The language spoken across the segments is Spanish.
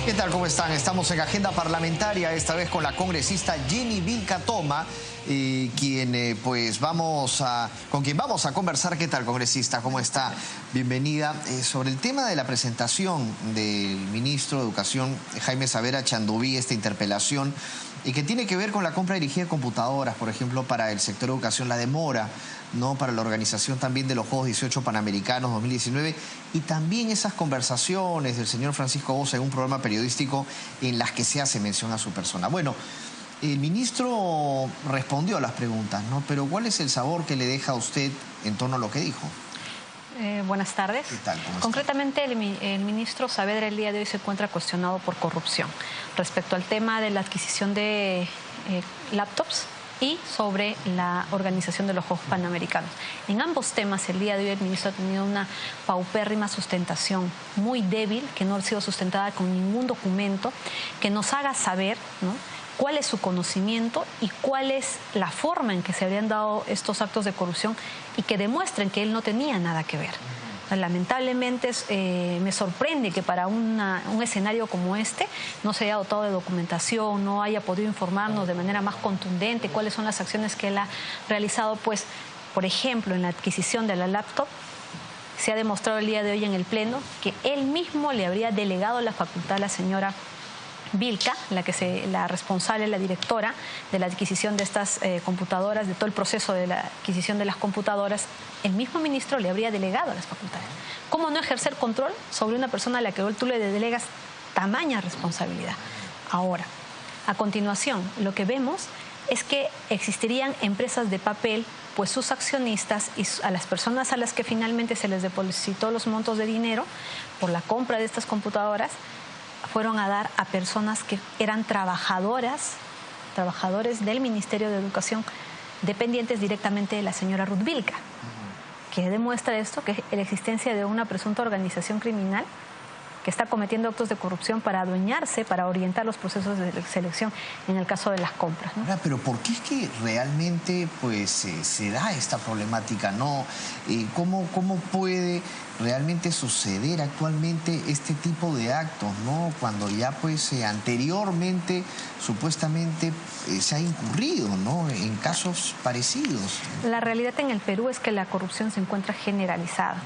¿Qué tal? ¿Cómo están? Estamos en agenda parlamentaria, esta vez con la congresista Jenny Vilca Toma, con quien vamos a conversar. ¿Qué tal, congresista? ¿Cómo está? Bienvenida. Sobre el tema de la presentación del ministro de Educación, Jaime Saavedra Chandoví, esta interpelación, y que tiene que ver con la compra dirigida de computadoras, por ejemplo, para el sector de educación, la demora, ¿no?, para la organización también de los Juegos 18 Panamericanos 2019, y también esas conversaciones del señor Francisco Bosa en un programa periodístico en las que se hace mención a su persona. Bueno, el ministro respondió a las preguntas, ¿no? Pero ¿cuál es el sabor que le deja a usted en torno a lo que dijo? Buenas tardes. ¿Qué tal? ¿Cómo está? Concretamente, el ministro Saavedra el día de hoy se encuentra cuestionado por corrupción respecto al tema de la adquisición de laptops y sobre la organización de los Juegos Panamericanos. En ambos temas, el día de hoy el ministro ha tenido una paupérrima sustentación, muy débil, que no ha sido sustentada con ningún documento que nos haga saber, ¿no?, cuál es su conocimiento y cuál es la forma en que se habrían dado estos actos de corrupción y que demuestren que él no tenía nada que ver. Lamentablemente me sorprende que para un escenario como este no se haya dotado de documentación, no haya podido informarnos de manera más contundente cuáles son las acciones que él ha realizado. Pues, por ejemplo, en la adquisición de la laptop, se ha demostrado el día de hoy en el Pleno que él mismo le habría delegado la facultad a la señora Vilca, la responsable, la directora de la adquisición de estas computadoras, de todo el proceso de la adquisición de las computadoras. El mismo ministro le habría delegado las facultades. ¿Cómo no ejercer control sobre una persona a la que tú le delegas tamaña responsabilidad? Ahora, a continuación, lo que vemos es que existirían empresas de papel, pues sus accionistas y a las personas a las que finalmente se les depositó los montos de dinero por la compra de estas computadoras, fueron a dar a personas que eran trabajadores del Ministerio de Educación, dependientes directamente de la señora Ruth Vilca. ¿Qué demuestra esto? Que la existencia de una presunta organización criminal que está cometiendo actos de corrupción para adueñarse, para orientar los procesos de selección en el caso de las compras, ¿no? Ahora, pero ¿por qué es que realmente se da esta problemática, ¿no? ¿Cómo puede realmente suceder actualmente este tipo de actos, ¿no?, cuando ya anteriormente supuestamente se ha incurrido, ¿no?, en casos parecidos? La realidad en el Perú es que la corrupción se encuentra generalizada.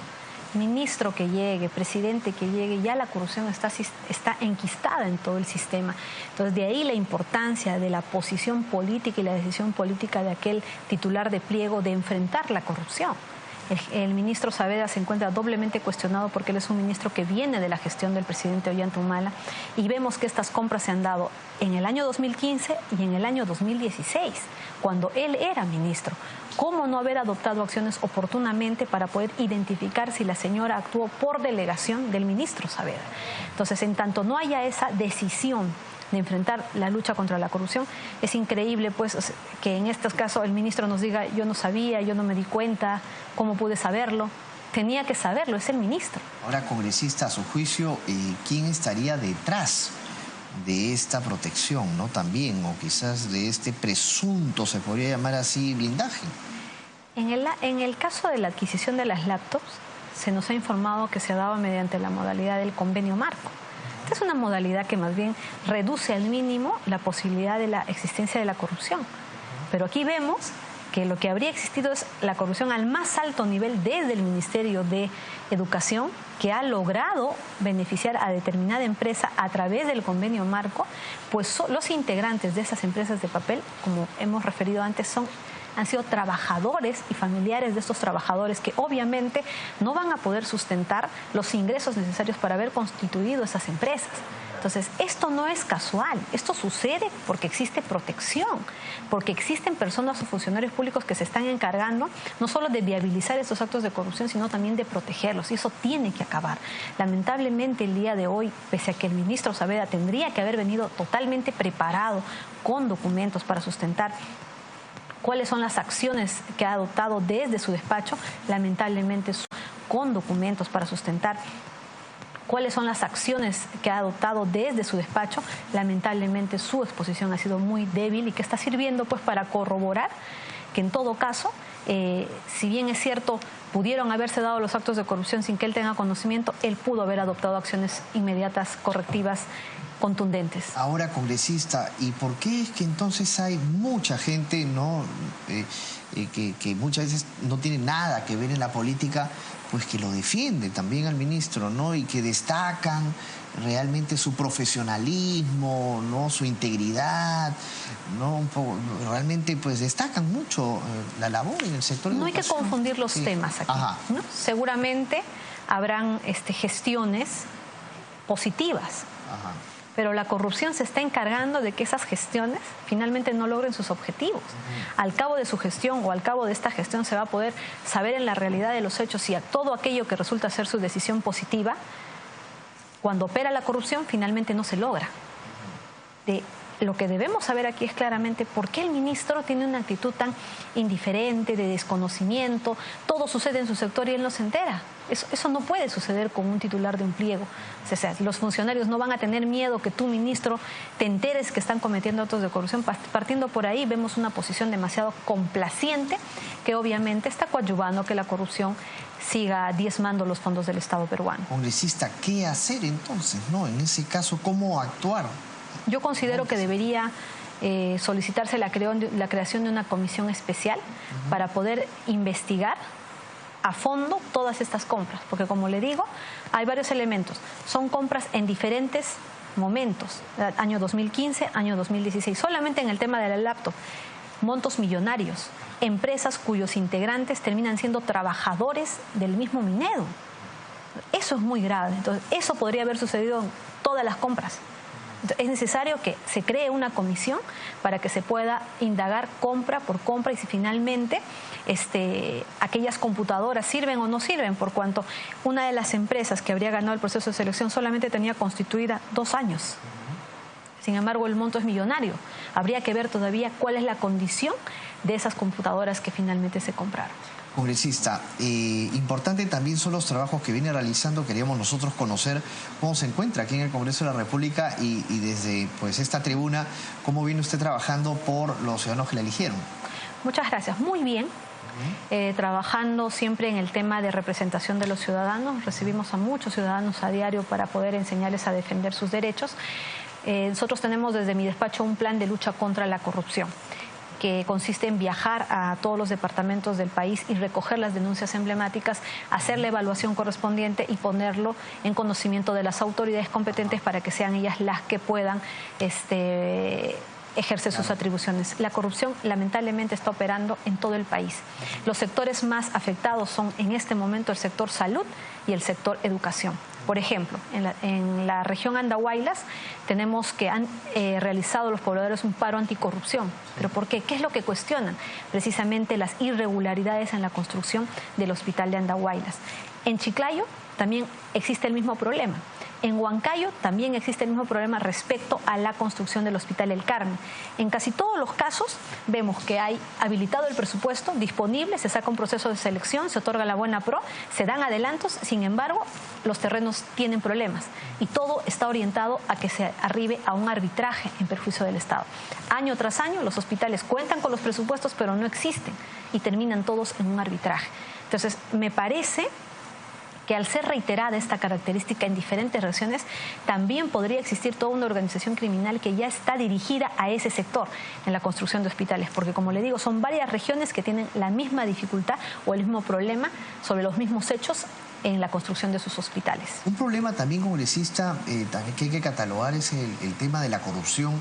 Ministro que llegue, presidente que llegue, ya la corrupción está enquistada en todo el sistema. Entonces, de ahí la importancia de la posición política y la decisión política de aquel titular de pliego de enfrentar la corrupción. El ministro Saavedra se encuentra doblemente cuestionado porque él es un ministro que viene de la gestión del presidente Ollanta Humala, y vemos que estas compras se han dado en el año 2015 y en el año 2016, cuando él era ministro. ¿Cómo no haber adoptado acciones oportunamente para poder identificar si la señora actuó por delegación del ministro Saavedra? Entonces, en tanto no haya esa decisión de enfrentar la lucha contra la corrupción, es increíble pues que en estos casos el ministro nos diga: yo no sabía, yo no me di cuenta, ¿cómo pude saberlo? Tenía que saberlo, es el ministro. Ahora, congresista, a su juicio, ¿quién estaría detrás de esta protección, ¿no?, también, o quizás de este presunto, se podría llamar así, blindaje? En el caso de la adquisición de las laptops, se nos ha informado que se ha dado mediante la modalidad del convenio marco. Esta es una modalidad que más bien reduce al mínimo la posibilidad de la existencia de la corrupción. Pero aquí vemos que lo que habría existido es la corrupción al más alto nivel desde el Ministerio de Educación, que ha logrado beneficiar a determinada empresa a través del convenio marco. Pues los integrantes de esas empresas de papel, como hemos referido antes, han sido trabajadores y familiares de estos trabajadores que obviamente no van a poder sustentar los ingresos necesarios para haber constituido esas empresas. Entonces, esto no es casual, esto sucede porque existe protección, porque existen personas o funcionarios públicos que se están encargando no solo de viabilizar estos actos de corrupción, sino también de protegerlos, y eso tiene que acabar. Lamentablemente, el día de hoy, pese a que el ministro Saavedra tendría que haber venido totalmente preparado con documentos para sustentar cuáles son las acciones que ha adoptado desde su despacho, lamentablemente con documentos para sustentar cuáles son las acciones que ha adoptado desde su despacho, lamentablemente su exposición ha sido muy débil, y que está sirviendo pues para corroborar que en todo caso si bien es cierto, pudieron haberse dado los actos de corrupción sin que él tenga conocimiento, él pudo haber adoptado acciones inmediatas, correctivas, contundentes. Ahora, congresista, ¿y por qué es que entonces hay mucha gente que muchas veces no tiene nada que ver en la política, pues que lo defiende también al ministro, ¿no? Y que destacan realmente su profesionalismo, ¿no? Su integridad, ¿no? Un poco, realmente pues destacan mucho la labor en el sector de No hay que educación. confundir los temas aquí, ¿no? Seguramente habrán gestiones positivas. Ajá. Pero la corrupción se está encargando de que esas gestiones finalmente no logren sus objetivos. Al cabo de su gestión o al cabo de esta gestión se va a poder saber en la realidad de los hechos si a todo aquello que resulta ser su decisión positiva, cuando opera la corrupción, finalmente no se logra. Lo que debemos saber aquí es claramente por qué el ministro tiene una actitud tan indiferente, de desconocimiento. Todo sucede en su sector y él no se entera. Eso no puede suceder con un titular de un pliego. O sea, los funcionarios no van a tener miedo que tú, ministro, te enteres que están cometiendo actos de corrupción. Partiendo por ahí, vemos una posición demasiado complaciente que obviamente está coadyuvando que la corrupción siga diezmando los fondos del Estado peruano. Congresista, ¿qué hacer entonces, no? En ese caso, ¿cómo actuar? Yo considero que debería solicitarse la creación de una comisión especial para poder investigar a fondo todas estas compras, porque como le digo, hay varios elementos. Son compras en diferentes momentos, año 2015, año 2016, solamente en el tema de la laptop, montos millonarios, empresas cuyos integrantes terminan siendo trabajadores del mismo Minedu. Eso es muy grave. Entonces, eso podría haber sucedido en todas las compras. Es necesario que se cree una comisión para que se pueda indagar compra por compra y si finalmente aquellas computadoras sirven o no sirven, por cuanto una de las empresas que habría ganado el proceso de selección solamente tenía constituida 2 años. Sin embargo, el monto es millonario. Habría que ver todavía cuál es la condición de esas computadoras que finalmente se compraron. Congresista, importante también son los trabajos que viene realizando. Queríamos nosotros conocer cómo se encuentra aquí en el Congreso de la República y desde pues esta tribuna, cómo viene usted trabajando por los ciudadanos que la eligieron. Muchas gracias. Muy bien. Trabajando siempre en el tema de representación de los ciudadanos. Recibimos a muchos ciudadanos a diario para poder enseñarles a defender sus derechos. Nosotros tenemos desde mi despacho un plan de lucha contra la corrupción, que consiste en viajar a todos los departamentos del país y recoger las denuncias emblemáticas, hacer la evaluación correspondiente y ponerlo en conocimiento de las autoridades competentes para que sean ellas las que puedan ejercer sus atribuciones. La corrupción lamentablemente está operando en todo el país. Los sectores más afectados son en este momento el sector salud y el sector educación. Por ejemplo, en la región Andahuaylas tenemos que han realizado los pobladores un paro anticorrupción. ¿Pero por qué? ¿Qué es lo que cuestionan? Precisamente las irregularidades en la construcción del hospital de Andahuaylas. En Chiclayo también existe el mismo problema. En Huancayo también existe el mismo problema respecto a la construcción del Hospital El Carmen. En casi todos los casos vemos que hay habilitado el presupuesto disponible, se saca un proceso de selección, se otorga la buena pro, se dan adelantos, sin embargo, los terrenos tienen problemas y todo está orientado a que se arribe a un arbitraje en perjuicio del Estado. Año tras año los hospitales cuentan con los presupuestos, pero no existen y terminan todos en un arbitraje. Entonces, me parece que al ser reiterada esta característica en diferentes regiones, también podría existir toda una organización criminal que ya está dirigida a ese sector en la construcción de hospitales, porque como le digo, son varias regiones que tienen la misma dificultad o el mismo problema sobre los mismos hechos en la construcción de sus hospitales. Un problema también, congresista, también que hay que catalogar es el tema de la corrupción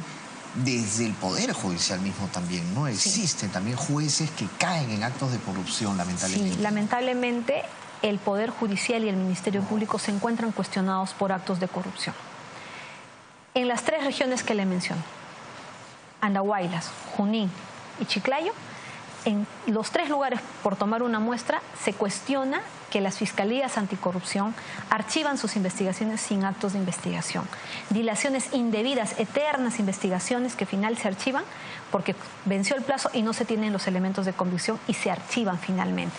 desde el Poder Judicial mismo también, ¿no? Existen también jueces que caen en actos de corrupción, lamentablemente. Sí, lamentablemente el Poder Judicial y el Ministerio Público se encuentran cuestionados por actos de corrupción. En las 3 regiones que le menciono, Andahuaylas, Junín y Chiclayo, en los 3 lugares, por tomar una muestra, se cuestiona que las fiscalías anticorrupción archivan sus investigaciones sin actos de investigación. Dilaciones indebidas, eternas investigaciones que al final se archivan porque venció el plazo y no se tienen los elementos de convicción y se archivan finalmente.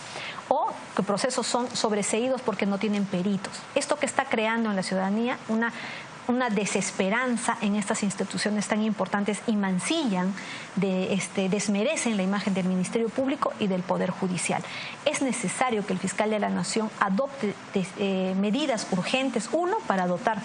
O que procesos son sobreseídos porque no tienen peritos. Esto que está creando en la ciudadanía una una desesperanza en estas instituciones tan importantes y mancillan, desmerecen la imagen del Ministerio Público y del Poder Judicial. Es necesario que el fiscal de la Nación adopte medidas urgentes, uno, para dotar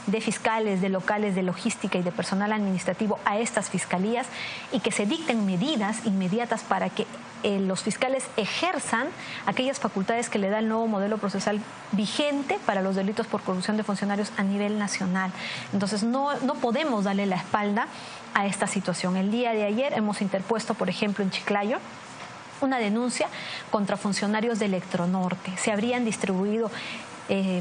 de fiscales, de locales, de logística y de personal administrativo a estas fiscalías, y que se dicten medidas inmediatas para que los fiscales ejerzan aquellas facultades que le da el nuevo modelo procesal vigente para los delitos por corrupción de funcionarios a nivel nacional. Entonces no podemos darle la espalda a esta situación. El día de ayer hemos interpuesto, por ejemplo, en Chiclayo, una denuncia contra funcionarios de Electronorte. Se habrían distribuido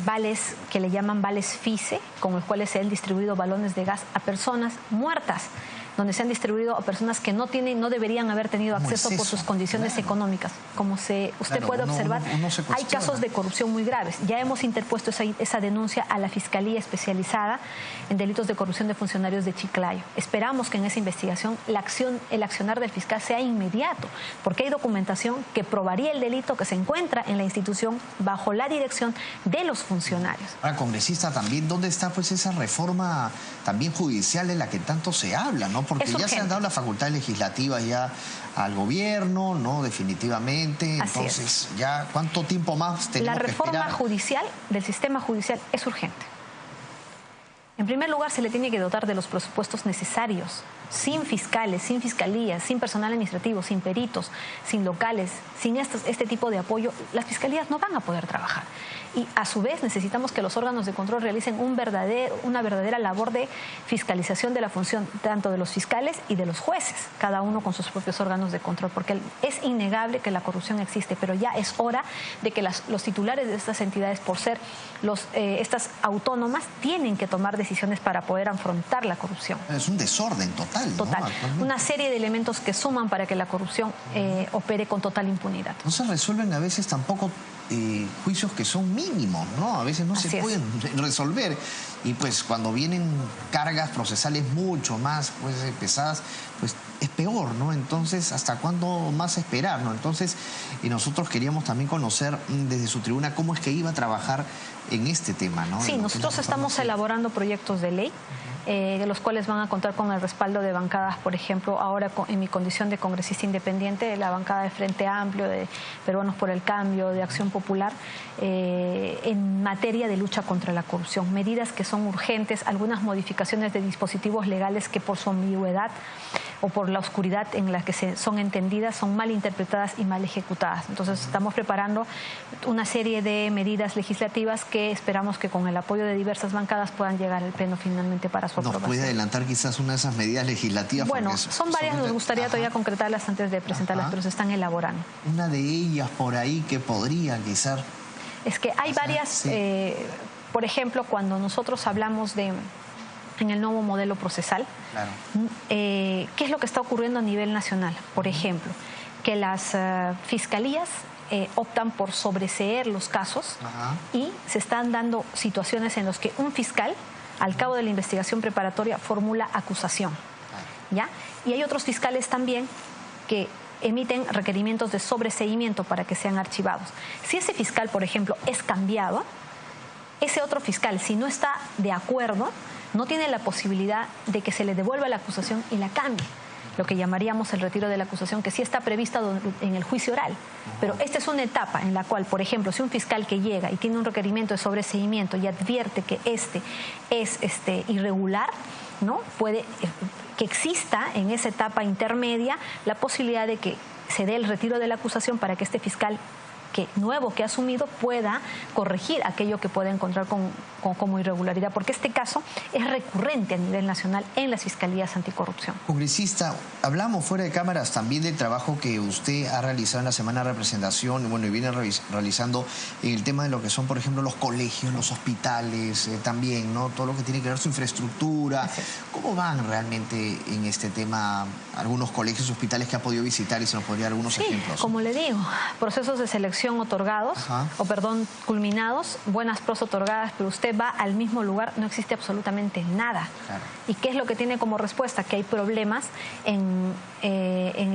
vales que le llaman vales FICE, con los cuales se han distribuido balones de gas a personas muertas, donde se han distribuido a personas que no deberían haber tenido acceso por sus condiciones económicas. Como usted puede observar, hay casos de corrupción muy graves. Ya hemos interpuesto esa denuncia a la Fiscalía Especializada en Delitos de Corrupción de Funcionarios de Chiclayo. Esperamos que en esa investigación el accionar del fiscal sea inmediato, porque hay documentación que probaría el delito que se encuentra en la institución bajo la dirección de los funcionarios. Ahora, congresista, también, ¿dónde está pues esa reforma también judicial de la que tanto se habla, ¿no? Porque ya se han dado las facultades legislativas ya al gobierno, ¿no? Definitivamente. Entonces, ya ¿cuánto tiempo más tenemos que esperar? La reforma judicial del sistema judicial es urgente. En primer lugar, se le tiene que dotar de los presupuestos necesarios. Sin fiscales, sin fiscalías, sin personal administrativo, sin peritos, sin locales, sin este tipo de apoyo, las fiscalías no van a poder trabajar. Y a su vez necesitamos que los órganos de control realicen una verdadera labor de fiscalización de la función tanto de los fiscales y de los jueces, cada uno con sus propios órganos de control, porque es innegable que la corrupción existe, pero ya es hora de que los titulares de estas entidades, por ser estas autónomas, tienen que tomar decisiones para poder afrontar la corrupción. Es un desorden total. Total. ¿No? Una serie de elementos que suman para que la corrupción opere con total impunidad. No se resuelven a veces tampoco juicios que son mínimos, ¿no? A veces no se pueden resolver. Y pues cuando vienen cargas procesales mucho más pesadas, pues es peor, ¿no? Entonces, ¿hasta cuándo más esperar, no? Entonces, nosotros queríamos también conocer desde su tribuna cómo es que iba a trabajar en este tema, ¿no? Sí, nosotros estamos elaborando proyectos de ley, de los cuales van a contar con el respaldo de bancadas, por ejemplo, ahora en mi condición de congresista independiente, la bancada de Frente Amplio, de Peruanos por el Cambio, de Acción Popular, en materia de lucha contra la corrupción. Medidas que son urgentes, algunas modificaciones de dispositivos legales que por su ambigüedad o por la oscuridad en la que son entendidas son mal interpretadas y mal ejecutadas. Entonces estamos preparando una serie de medidas legislativas que esperamos que con el apoyo de diversas bancadas puedan llegar al Pleno finalmente para su aprobación. ¿Nos puede adelantar quizás una de esas medidas legislativas? Bueno, son varias, nos gustaría todavía concretarlas antes de presentarlas, pero se están elaborando. Una de ellas por ahí que podría quizás... Es que hay varias, por ejemplo, cuando nosotros hablamos en el nuevo modelo procesal, claro, ¿qué es lo que está ocurriendo a nivel nacional? Por ejemplo, que las fiscalías optan por sobreseer los casos y se están dando situaciones en las que un fiscal, al cabo de la investigación preparatoria, formula acusación, ¿ya? Y hay otros fiscales también que emiten requerimientos de sobreseimiento para que sean archivados. Si ese fiscal, por ejemplo, es cambiado, ese otro fiscal, si no está de acuerdo, no tiene la posibilidad de que se le devuelva la acusación y la cambie, lo que llamaríamos el retiro de la acusación, que sí está prevista en el juicio oral. Pero esta es una etapa en la cual, por ejemplo, si un fiscal que llega y tiene un requerimiento de sobreseimiento y advierte que este es irregular, ¿no? Puede que exista en esa etapa intermedia la posibilidad de que se dé el retiro de la acusación para que este fiscal nuevo que ha asumido pueda corregir aquello que pueda encontrar como irregularidad, porque este caso es recurrente a nivel nacional en las fiscalías anticorrupción. Congresista, hablamos fuera de cámaras también del trabajo que usted ha realizado en la semana de representación, y viene realizando en el tema de lo que son, por ejemplo, los colegios, los hospitales, también, ¿no? Todo lo que tiene que ver con su infraestructura. ¿Cómo van realmente en este tema algunos colegios, hospitales que ha podido visitar, y se nos podría dar algunos ejemplos? Como le digo, procesos de selección otorgados, culminados, buenas pros otorgadas, pero usted va al mismo lugar, no existe absolutamente nada. Claro. ¿Y qué es lo que tiene como respuesta? Que hay problemas en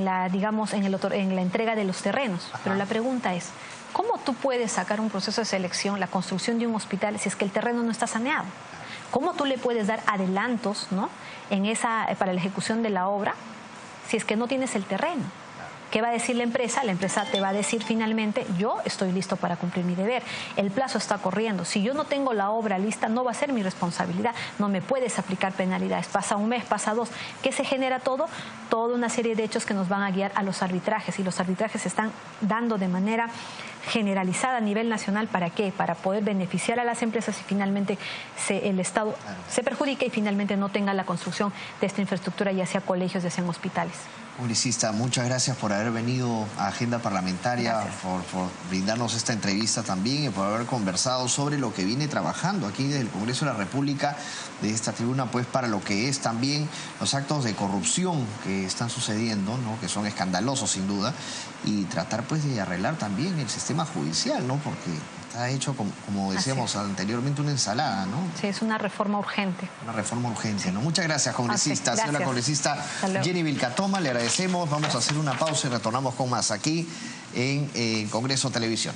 la entrega de los terrenos. Pero la pregunta es, ¿cómo tú puedes sacar un proceso de selección, la construcción de un hospital, si es que el terreno no está saneado? ¿Cómo tú le puedes dar adelantos, ¿no?, para la ejecución de la obra si es que no tienes el terreno? ¿Qué va a decir la empresa? La empresa te va a decir finalmente, yo estoy listo para cumplir mi deber. El plazo está corriendo. Si yo no tengo la obra lista, no va a ser mi responsabilidad. No me puedes aplicar penalidades. Pasa un mes, pasa dos. ¿Qué se genera todo? Toda una serie de hechos que nos van a guiar a los arbitrajes. Y los arbitrajes se están dando de manera generalizada a nivel nacional. ¿Para qué? Para poder beneficiar a las empresas y finalmente el Estado se perjudique y finalmente no tenga la construcción de esta infraestructura, ya sea colegios, ya sean hospitales. Congresista, muchas gracias por haber venido a Agenda Parlamentaria, por brindarnos esta entrevista también y por haber conversado sobre lo que viene trabajando aquí desde el Congreso de la República, de esta tribuna, pues para lo que es también los actos de corrupción que están sucediendo, ¿no?, que son escandalosos sin duda, y tratar pues de arreglar también el sistema judicial, ¿no?, porque está hecho, como decíamos anteriormente, una ensalada, ¿no? Sí, es una reforma urgente. Una reforma urgente, ¿no? Muchas gracias, congresista. Gracias. Señora congresista Jenny Vilcatoma, le agradecemos. Vamos a hacer una pausa y retornamos con más aquí en Congreso Televisión.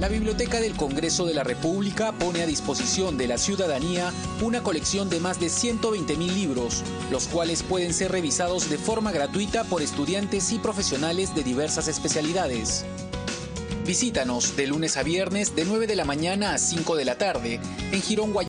La Biblioteca del Congreso de la República pone a disposición de la ciudadanía una colección de más de 120.000 libros, los cuales pueden ser revisados de forma gratuita por estudiantes y profesionales de diversas especialidades. Visítanos de lunes a viernes de 9 de la mañana a 5 de la tarde en Girón Guayana.